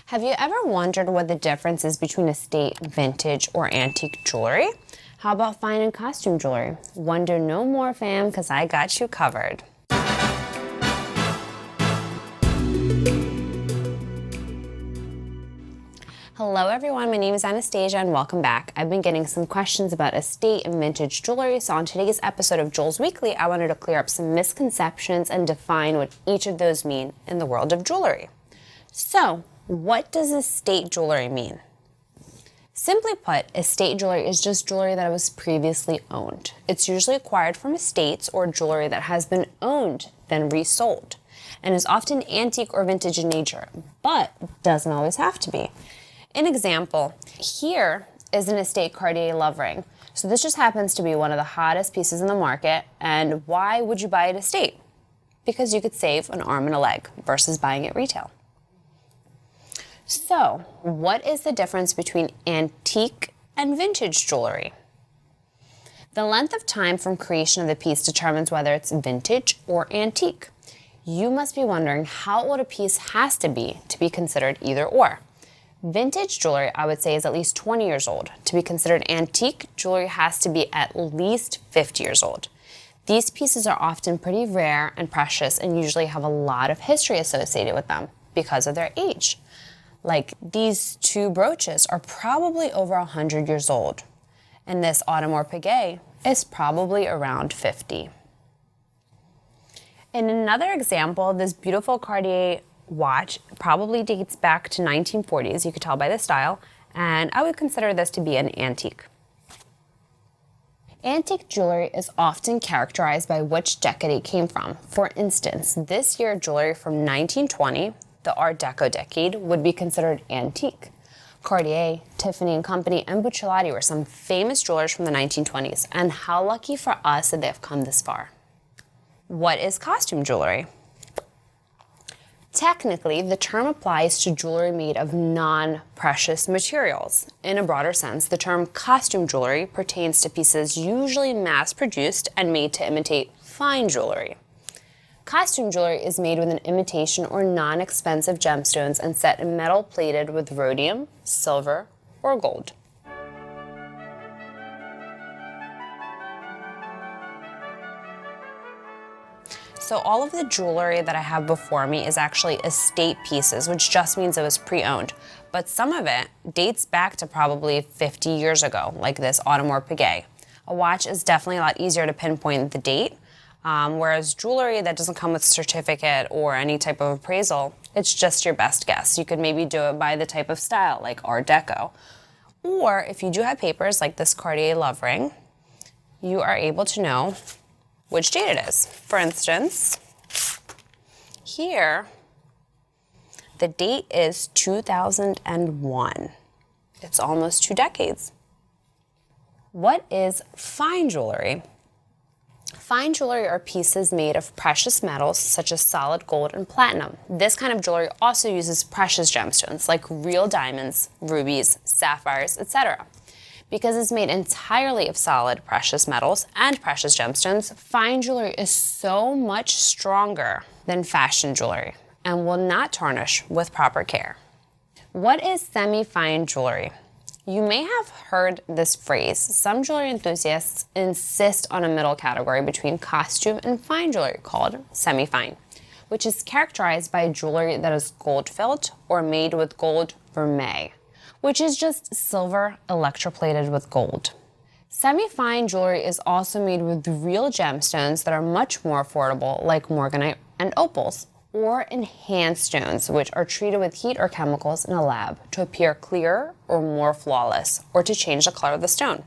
Have you ever wondered what the difference is between estate, vintage, or antique jewelry? How about fine and costume jewelry? Wonder no more, fam, because I got you covered. Hello everyone, my name is Anastasia and welcome back. I've been getting some questions about estate and vintage jewelry, so on today's episode of J.𝙗's Weekly, I wanted to clear up some misconceptions and define what each of those mean in the world of jewelry. So, what does estate jewelry mean? Simply put, estate jewelry is just jewelry that was previously owned. It's usually acquired from estates or jewelry that has been owned, then resold, and is often antique or vintage in nature, but doesn't always have to be. An example, here is an estate Cartier love ring. So this just happens to be one of the hottest pieces in the market, and why would you buy it estate? Because you could save an arm and a leg versus buying it retail. So, what is the difference between antique and vintage jewelry? The length of time from creation of the piece determines whether it's vintage or antique. You must be wondering how old a piece has to be considered either or. Vintage jewelry, I would say, is at least 20 years old. To be considered antique, jewelry has to be at least 50 years old. These pieces are often pretty rare and precious and usually have a lot of history associated with them because of their age. Like these two brooches are probably over 100 years old, and this 𝙁𝙁𝙀𝙎 is probably around 50. In another example, this beautiful Cartier watch probably dates back to 1940s, you could tell by the style, and I would consider this to be an antique. Antique jewelry is often characterized by which decade it came from. For instance, this year jewelry from 1920, the Art Deco decade, would be considered antique. Cartier, Tiffany & Company, and Buccellati were some famous jewelers from the 1920s, and how lucky for us that they have come this far. What is costume jewelry? Technically, the term applies to jewelry made of non-precious materials. In a broader sense, the term costume jewelry pertains to pieces usually mass-produced and made to imitate fine jewelry. Costume jewelry is made with an imitation or non-expensive gemstones and set in metal plated with rhodium, silver, or gold. So all of the jewelry that I have before me is actually estate pieces, which just means it was pre-owned. But some of it dates back to probably 50 years ago, like this 𝙁𝙁𝙀𝙎. A watch is definitely a lot easier to pinpoint the date, whereas jewelry that doesn't come with a certificate or any type of appraisal, it's just your best guess. You could maybe do it by the type of style, like Art Deco. Or if you do have papers like this Cartier love ring, you are able to know which date it is. For instance, here, the date is 2001. It's almost 2 decades. What is fine jewelry? Fine jewelry are pieces made of precious metals such as solid gold and platinum. This kind of jewelry also uses precious gemstones like real diamonds, rubies, sapphires, etc. Because it's made entirely of solid precious metals and precious gemstones, fine jewelry is so much stronger than fashion jewelry and will not tarnish with proper care. What is semi-fine jewelry? You may have heard this phrase. Some jewelry enthusiasts insist on a middle category between costume and fine jewelry called semi-fine, which is characterized by jewelry that is gold-filled or made with gold vermeil, which is just silver electroplated with gold. Semi-fine jewelry is also made with real gemstones that are much more affordable, like morganite and opals, or enhanced stones, which are treated with heat or chemicals in a lab to appear clearer or more flawless, or to change the color of the stone.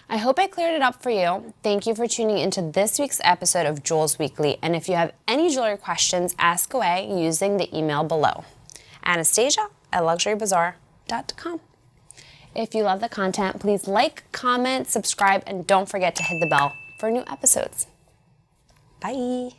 I hope I cleared it up for you. Thank you for tuning into this week's episode of J.𝙗's Weekly, and if you have any jewelry questions, ask away using the email below. Anastasia@luxurybazaar.com. If you love the content, please like, comment, subscribe, and don't forget to hit the bell for new episodes. Bye.